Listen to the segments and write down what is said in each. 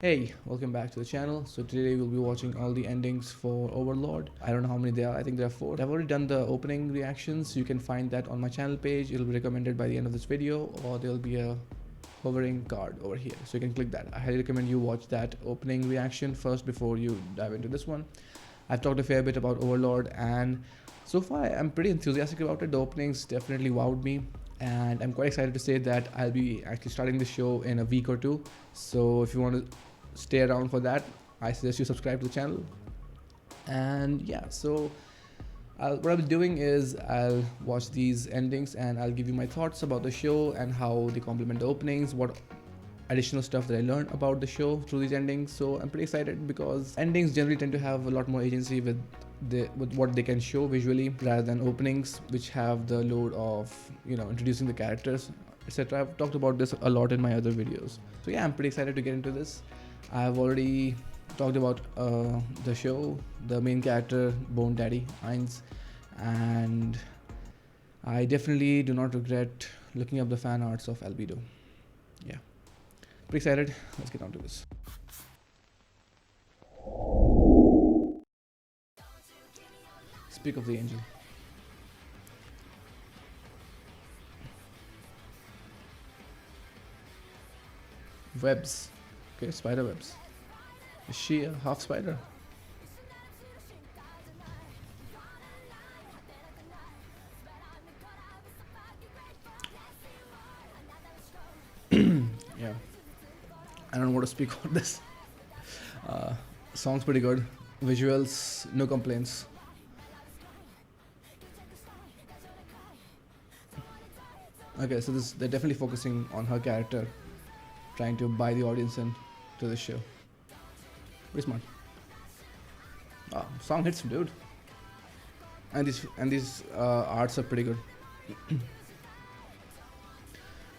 Hey, welcome back to the channel. So today we'll be watching all the endings for Overlord. I don't know how many there are. I think there are 4. I've already done the opening reactions. You can find that on my channel page. It'll be recommended by the end of this video, or there'll be a hovering card over here. So you can click that. I highly recommend you watch that opening reaction first before you dive into this one. I've talked a fair bit about Overlord, and so far I'm pretty enthusiastic about it. The openings definitely wowed me, and I'm quite excited to say that I'll be actually starting the show in a week or two. So if you want to stay around for that, I suggest you subscribe to the channel. And yeah, so what I'll be doing is I'll watch these endings and I'll give you my thoughts about the show and how they complement the openings, what additional stuff that I learned about the show through these endings. So I'm pretty excited because endings generally tend to have a lot more agency with what they can show visually rather than openings, which have the load of introducing the characters, etc. I've talked about this a lot in my other videos. So yeah, I'm pretty excited to get into this. I've already talked about the show, the main character, Bone Daddy Ainz, and I definitely do not regret looking up the fan arts of Albedo. Yeah, pretty excited. Let's get on to this. Speak of the angel. Webs. Okay, spider webs. Is she a half spider? Yeah. I don't know what to speak on this. Song's pretty good. Visuals, no complaints. Okay, so they're definitely focusing on her character, trying to buy the audience in to the show. Pretty smart. Song hits, dude. And these arts are pretty good.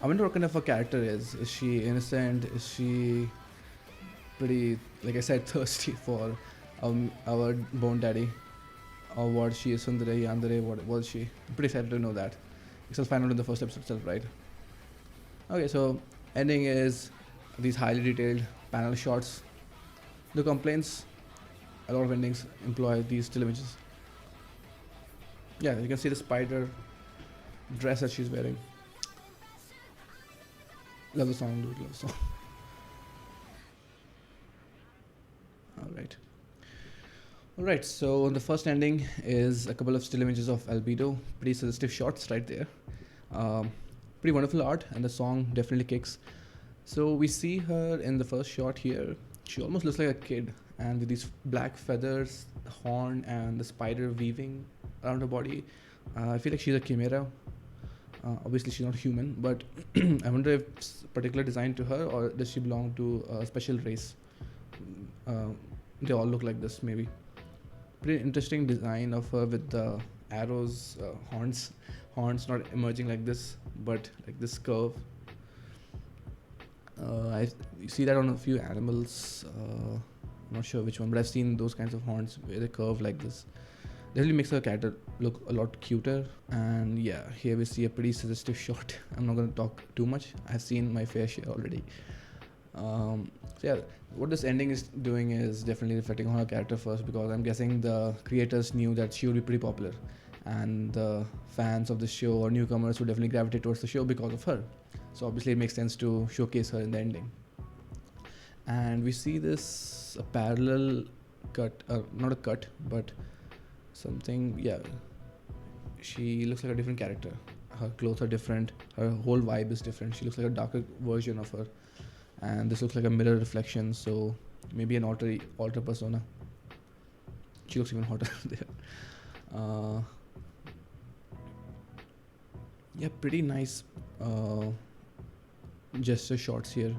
I wonder what kind of a character is. Is she innocent? Is she pretty, like I said, thirsty for our Bone Daddy? Or what she is, Sundare, Yandere, what was she? I'm pretty excited to know that. I'll find out in the first episode itself, right? Okay, so ending is these highly detailed panel shots. The complaints, a lot of endings employ these still images. Yeah, you can see the spider dress that she's wearing. Love the song, dude, love the song. Alright, so the first ending is a couple of still images of Albedo. Pretty suggestive shots right there. Pretty wonderful art, and the song definitely kicks. So we see her in the first shot here. She almost looks like a kid, and with these black feathers, the horn, and the spider weaving around her body. I feel like she's a chimera. Obviously she's not human, but I wonder if it's particular design to her, or does she belong to a special race? They all look like this, maybe. Pretty interesting design of her with the arrows, horns not emerging like this, but like this curve. I see that on a few animals. I'm not sure which one, but I've seen those kinds of horns where they curve like this. Definitely makes her character look a lot cuter. And yeah, here we see a pretty suggestive shot. I'm not going to talk too much. I've seen my fair share already. So yeah, what this ending is doing is definitely reflecting on her character first, because I'm guessing the creators knew that she would be pretty popular, and the fans of the show or newcomers would definitely gravitate towards the show because of her. So obviously it makes sense to showcase her in the ending. And we see this a parallel cut, not a cut, but something. Yeah, she looks like a different character. Her clothes are different. Her whole vibe is different. She looks like a darker version of her. And this looks like a mirror reflection, so maybe an alter persona. She looks even hotter there. Yeah, pretty nice gesture shots here.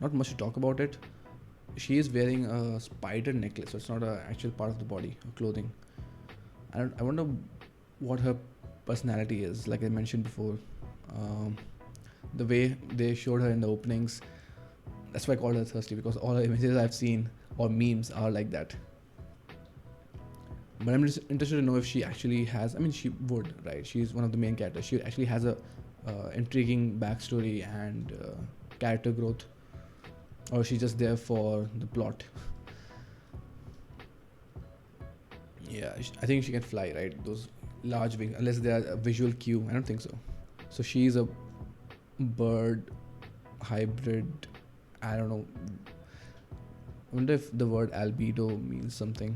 Not much to talk about it. She is wearing a spider necklace, so it's not an actual part of the body or clothing. I wonder what her personality is. Like I mentioned before, the way they showed her in the openings, that's why I called her thirsty, because all the images I've seen or memes are like that. But I'm just interested to know if she actually has. I mean, she would, right? She's one of the main characters. She actually has a intriguing backstory and character growth. or she's just there for the plot. Yeah, I think she can fly, right? Those large wings, unless they are a visual cue. I don't think so. So she's a bird hybrid. I don't know. I wonder if the word albedo means something.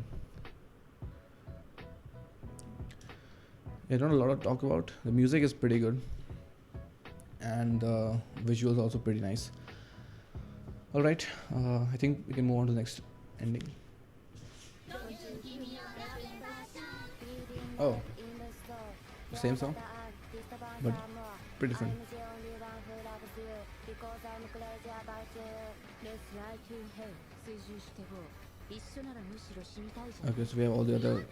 There's not a lot to talk about. The music is pretty good, and the visuals also pretty nice. All right, I think we can move on to the next ending. Oh, same song, but pretty different. Okay, so we have all the other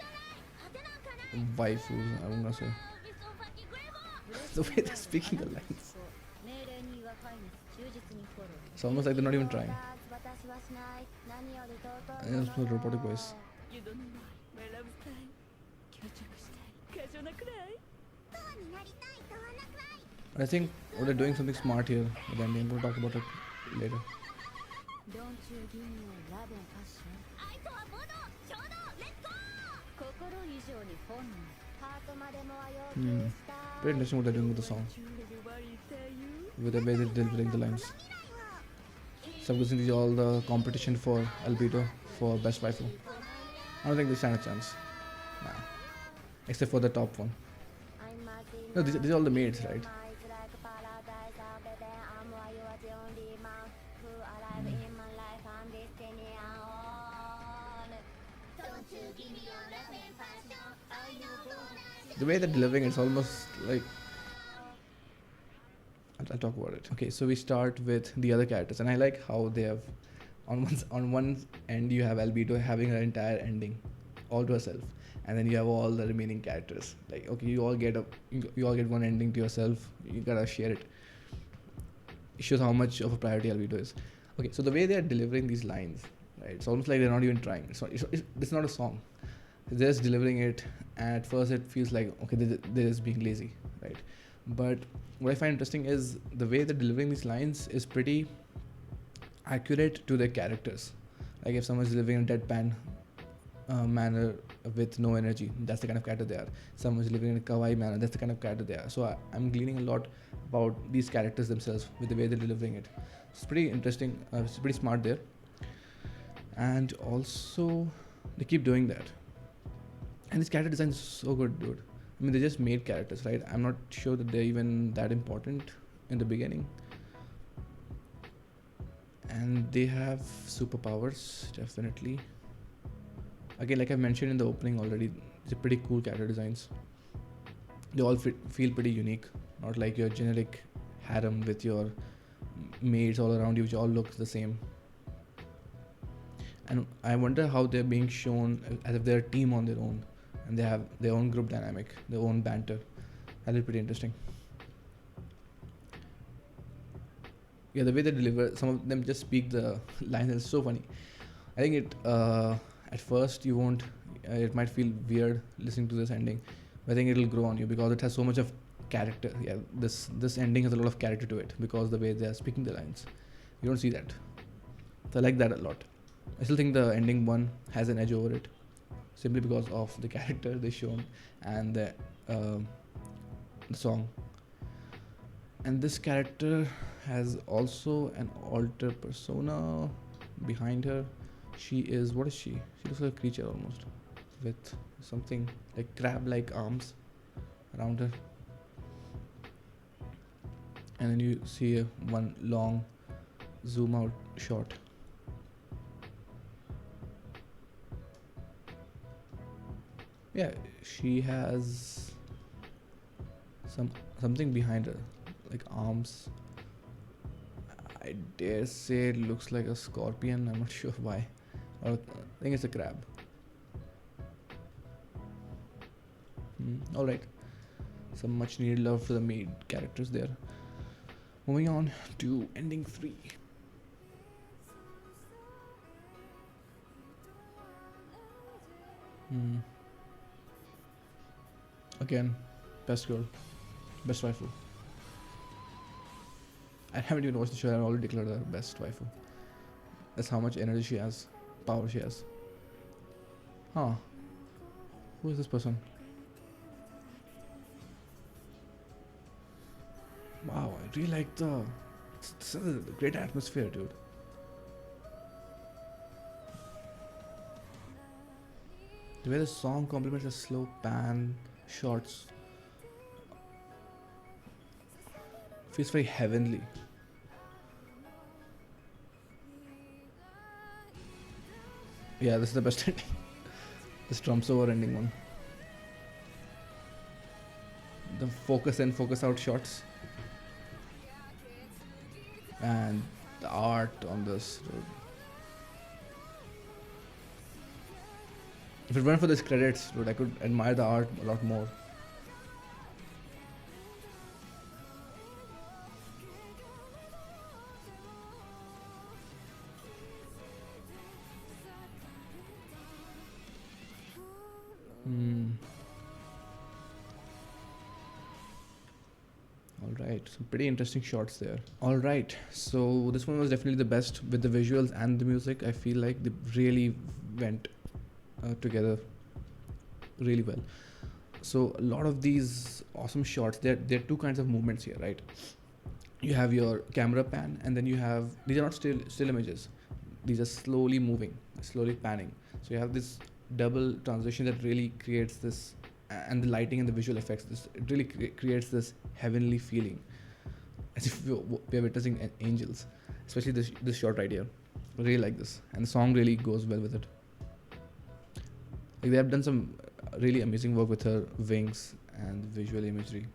waifus, I'm gonna say. The way they're speaking the lines. It's almost like they're not even trying. And it's a robotic voice. I think they're doing something smart here, but then we'll talk about it later. Pretty interesting what they're doing with the song, with the way they're delivering the lines. So I'm guessing these are all the competition for Albedo for best waifu. I don't think they stand a chance. Nah. Except for the top one. No, these are all the maids, right? The way they're delivering it's almost like I'll talk about it. Okay, so we start with the other characters, and I like how they have on one end you have Albedo having her entire ending all to herself, and then you have all the remaining characters. Like, okay, you all get one ending to yourself. You gotta share it. It shows how much of a priority Albedo is. Okay, so the way they are delivering these lines, right? It's almost like they're not even trying. It's not a song. They're just delivering it, and at first it feels like okay, they're just being lazy, right? But what I find interesting is the way they're delivering these lines is pretty accurate to their characters. Like if someone's delivering a deadpan manner with no energy, that's the kind of character they are. Someone's living in a kawaii manner, that's the kind of character they are. So I'm gleaning a lot about these characters themselves with the way they're delivering it. It's pretty interesting. It's pretty smart there, and also they keep doing that. And this character design is so good, dude. I mean, they just made characters, right? I'm not sure that they're even that important in the beginning. And they have superpowers, definitely. Again, like I mentioned in the opening already, these are pretty cool character designs. They all feel pretty unique, not like your generic harem with your maids all around you, which all look the same. And I wonder how they're being shown as if they're a team on their own, and they have their own group dynamic, their own banter. That'll be pretty interesting. Yeah, the way they deliver, some of them just speak the lines, it's so funny. I think it at first you won't, it might feel weird listening to this ending, but I think it'll grow on you because it has so much of character. Yeah, this ending has a lot of character to it because the way they are speaking the lines, you don't see that. So I like that a lot. I still think the ending one has an edge over it, simply because of the character they shown and the song. And this character has also an alter persona behind her. She is, what is she? She looks like a creature almost, with something like crab-like arms around her. And then you see one long zoom out shot. Yeah, she has something behind her, like arms. I dare say it looks like a scorpion. I'm not sure why. Or I think it's a crab. Alright. Some much needed love for the maid characters there. Moving on to ending 3. Again, best girl, best waifu. I haven't even watched the show. I already declared her best waifu. That's how much energy she has, power she has. Huh? Who is this person? Wow, I really like it's a great atmosphere, dude. The way the song complements the slow pan shots feels very heavenly. Yeah, this is the best ending. This trumps over ending one. The focus in, focus out shots, and the art on this. Dude. If it weren't for these credits, dude, I could admire the art a lot more. Hmm. All right, some pretty interesting shots there. All right, so this one was definitely the best with the visuals and the music. I feel like they really went together really well. So a lot of these awesome shots. There are two kinds of movements here, right? You have your camera pan, and then you have, these are not still images. These are slowly moving, slowly panning. So you have this double transition that really creates this, and the lighting and the visual effects. This it really creates this heavenly feeling, as if we are witnessing angels. Especially this shot right here. I really like this, and the song really goes well with it. Like they have done some really amazing work with her wings and visual imagery.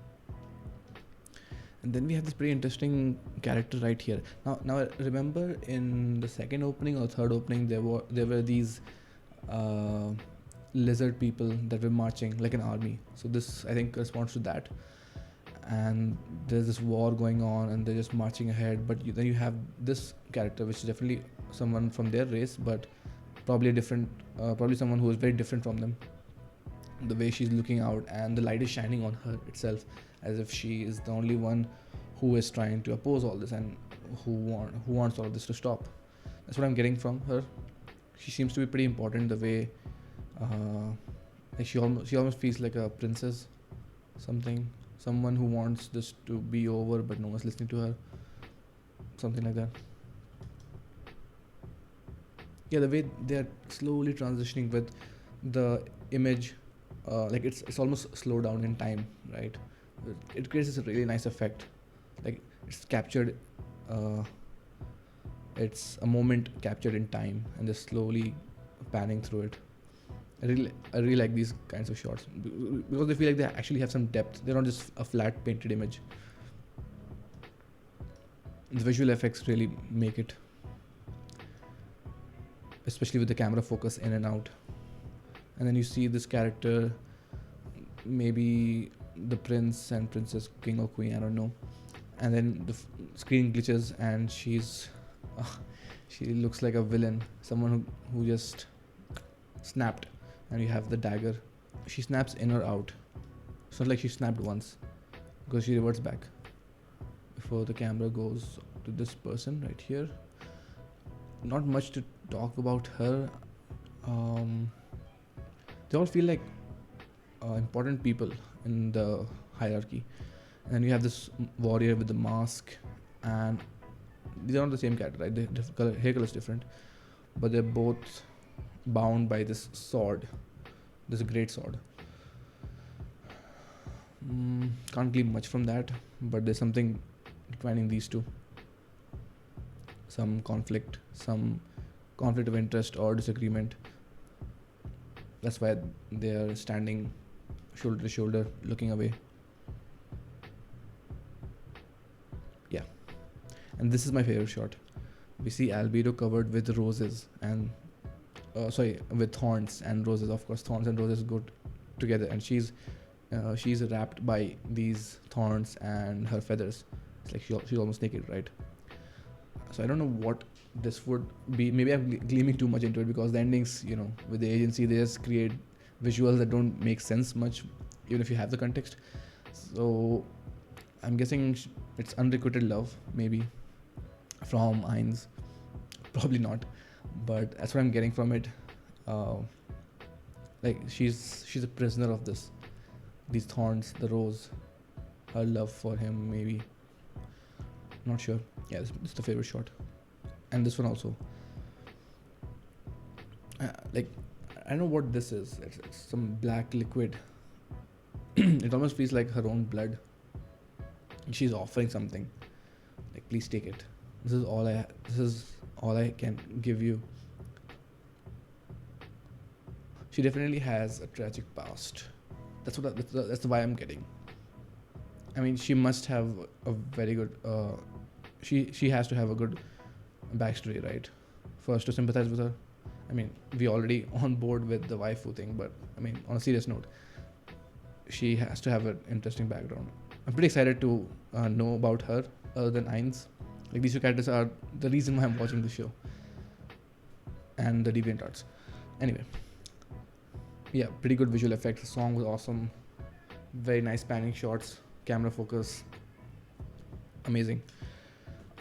And then we have this pretty interesting character right here. Now I remember in the second opening or third opening, there were these uh, lizard people that were marching like an army. So this, I think, corresponds to that. And there's this war going on, and they're just marching ahead. But then you have this character, which is definitely someone from their race, but probably a different, probably someone who is very different from them. The way she's looking out, and the light is shining on her itself, as if she is the only one who is trying to oppose all this, and who wants all of this to stop. That's what I'm getting from her. She seems to be pretty important. The way, like she almost feels like a princess, someone who wants this to be over, but no one's listening to her. Something like that. Yeah, the way they're slowly transitioning with the image, like it's almost slowed down in time, right? It creates this really nice effect. Like it's captured, uh, it's a moment captured in time, and they're slowly panning through it. I really like these kinds of shots because they feel like they actually have some depth. They're not just a flat painted image. The visual effects really make it, especially with the camera focus in and out. And then you see this character, maybe the prince and princess, king or queen, I don't know. And then the screen glitches, and uh, she looks like a villain, someone who just snapped. And you have the dagger. She snaps in or out. It's not like she snapped once, because she reverts back before the camera goes to this person right here. Not much to talk about her. They all feel like important people in the hierarchy. And then you have this warrior with the mask, and these are not the same character, right? Hair color is different, but they're both bound by this sword. This is a great sword. Can't glean much from that, but there's something defining these two. Some conflict of interest or disagreement. That's why they are standing shoulder to shoulder, looking away. Yeah, and this is my favorite shot. We see Albedo covered with roses and with thorns and roses. Of course, thorns and roses go together, and she's wrapped by these thorns and her feathers. It's like she's almost naked, right? So I don't know what this would be. Maybe I'm gleaming too much into it, because the endings, with the agency, they just create visuals that don't make sense much, even if you have the context. So I'm guessing it's unrequited love, maybe, from Ainz Probably not, but that's what I'm getting from it. uh, like she's a prisoner of these thorns, the rose, her love for him, maybe, not sure. Yeah, this is the favorite shot. And this one also. Like, I don't know what this is. It's some black liquid. It almost feels like her own blood. She's offering something, like, please take it. This is all I can give you. She definitely has a tragic past. That's the vibe I'm getting. I mean, she must have a very good she has to have a good backstory, right, for us to sympathize with her. I mean, we already on board with the waifu thing, but I mean, on a serious note, she has to have an interesting background. I'm pretty excited to know about her, other than Ainz. Like, these two characters are the reason why I'm watching the show, and the deviant arts. Anyway, yeah, pretty good visual effects. The song was awesome. Very nice panning shots, camera focus, amazing.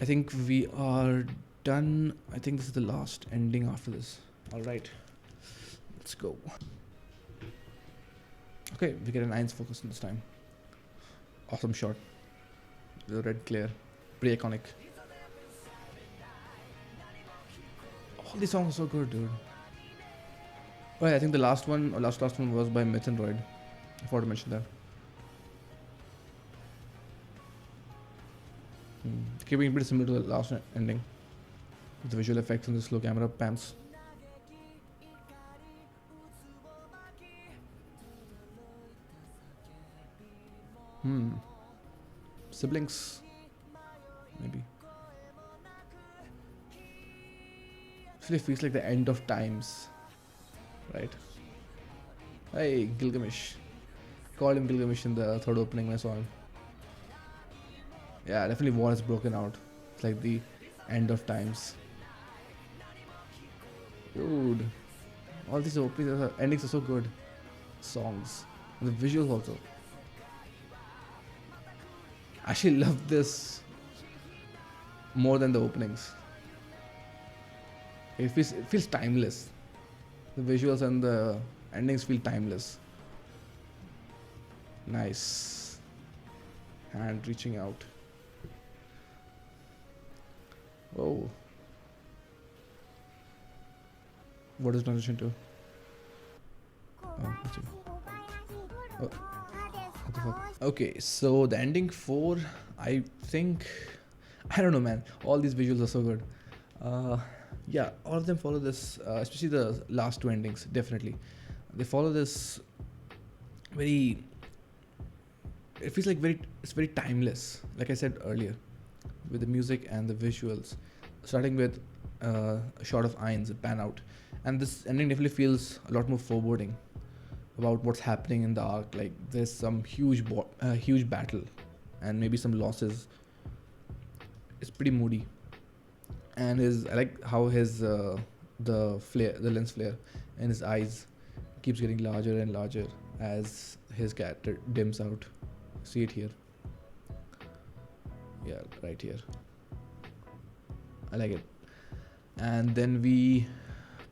I think we are done. I think this is the last ending after this. All right, let's go. Okay, we get an Ainz focus this time. Awesome shot. The red glare, pretty iconic. All these songs are so good, dude. Oh yeah, I think the last one, or last one was by Myth and Droid. I forgot to mention that. Keeping pretty similar to the last ending, with the visual effects and the slow camera pans. Siblings, maybe. Actually, it feels like the end of times, right? Hey, Gilgamesh. Called him Gilgamesh in the third opening when I saw him. Yeah, definitely war has broken out. It's like the end of times. Dude, all these endings are so good. Songs, and the visuals also. I actually love this more than the openings. It feels timeless. The visuals and the endings feel timeless. Nice. Hand reaching out. Oh. What is transition to? Oh, let's see. Oh. What the fuck? Okay, so the ending 4, I think, I don't know, man. All these visuals are so good. Yeah, all of them follow this, especially the last two endings, definitely. They follow this very, it feels like it's very timeless, like I said earlier, with the music and the visuals. Starting with a shot of Ainz, pan out. And this ending definitely feels a lot more foreboding about what's happening in the arc. Like, there's some huge battle and maybe some losses. It's pretty moody. And I like how his the lens flare in his eyes keeps getting larger and larger as his character dims out. See it here. Yeah, right here. I like it. And then we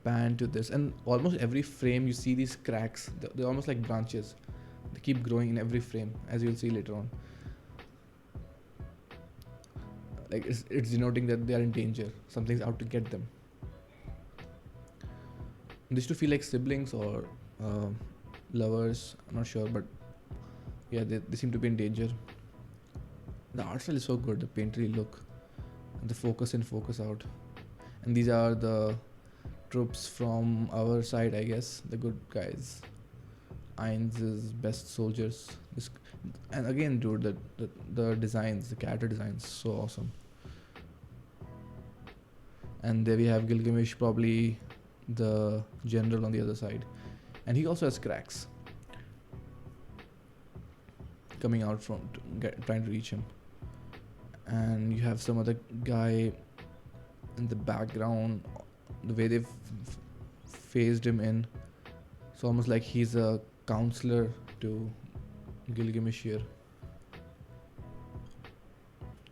pan to this, and almost every frame you see these cracks. They're almost like branches. They keep growing in every frame, as you'll see later on. Like, it's denoting that they are in danger. Something's out to get them. These two feel like siblings or lovers. I'm not sure, but yeah, they seem to be in danger. The art style is so good. The painterly look, and the focus in, focus out. And these are the troops from our side, I guess, the good guys. Ainz's best soldiers. And again, dude, the designs, the character designs, so awesome. And there we have Gilgamesh, probably the general on the other side, and he also has cracks coming out from trying to reach him. And you have some other guy in the background. The way they've phased him in, it's almost like he's a counselor to Gilgamesh here.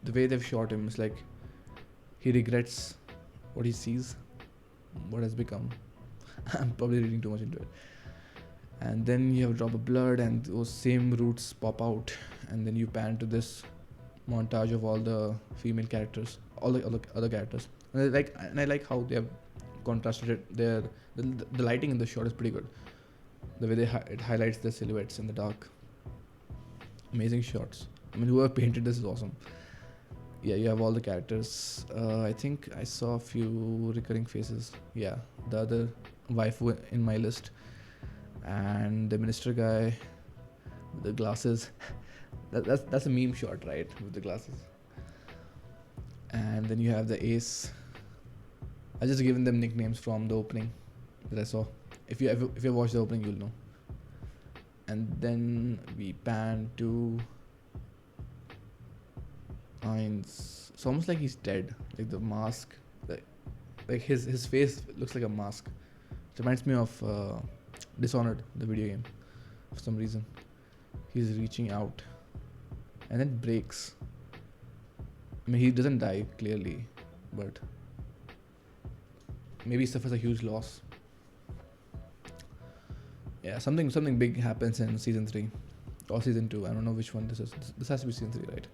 The way they've shot him is like he regrets what he sees, what has become. I'm probably reading too much into it. And then you have a drop of blood and those same roots pop out, and then you pan to this montage of all the female characters, all the other characters. And I like how they have contrasted it. The lighting in the shot is pretty good. The way it highlights the silhouettes in the dark. Amazing shots. I mean, whoever painted this is awesome. Yeah, you have all the characters. I think I saw a few recurring faces. Yeah, the other waifu in my list, and the minister guy with the glasses. That's a meme shot, right? With the glasses. And then you have the ace. I just given them nicknames from the opening that I saw. If you watched the opening, you'll know. And then we pan to Ainz. It's almost like he's dead. Like the mask, like his face looks like a mask. It reminds me of Dishonored, the video game. For some reason, he's reaching out, and then breaks. I mean, he doesn't die clearly, but maybe he suffers a huge loss. Yeah, something big happens in season 3 or season 2. I don't know which one this is. This has to be season 3, right?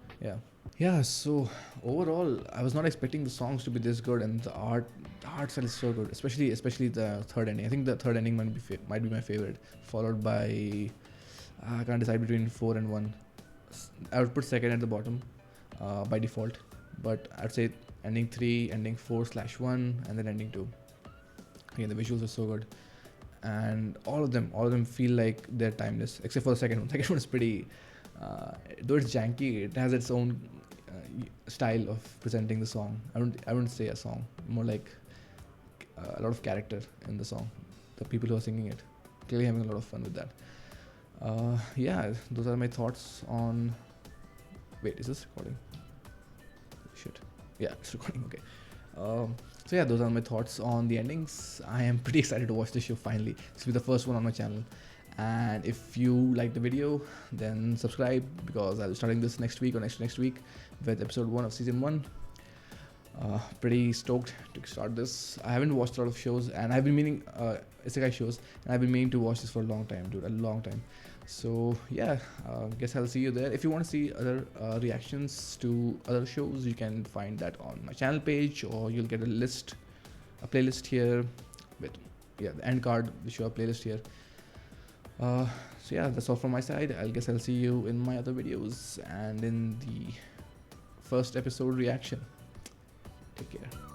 Yeah. So overall, I was not expecting the songs to be this good, and the art style is so good. Especially the third ending. I think the third ending might be my favorite, followed by I can't decide between 4 and 1. I would put second at the bottom by default, but I'd say ending 3, ending 4/1, and then ending 2. Again, the visuals are so good, and all of them feel like they're timeless, except for the second one. The second one is pretty, though it's janky, it has its own style of presenting the song. I wouldn't say a song, more like a lot of character in the song. The people who are singing it clearly having a lot of fun with that. Yeah, those are my thoughts on. Wait, is this recording? Shit. Yeah, it's recording. Okay. So yeah, those are my thoughts on the endings. I am pretty excited to watch this show finally. This will be the first one on my channel. And if you like the video, then subscribe, because I'll be starting this next week or next week with episode 1 of season 1. Pretty stoked to start this. I haven't watched a lot of shows, and I've been meaning isekai shows, and I've been meaning to watch this for a long time, dude, a long time. So yeah, guess I'll see you there. If you want to see other reactions to other shows, you can find that on my channel page, or you'll get a playlist here with the end card. We show a playlist here. So yeah, that's all from my side. I'll see you in my other videos and in the first episode reaction. Take care.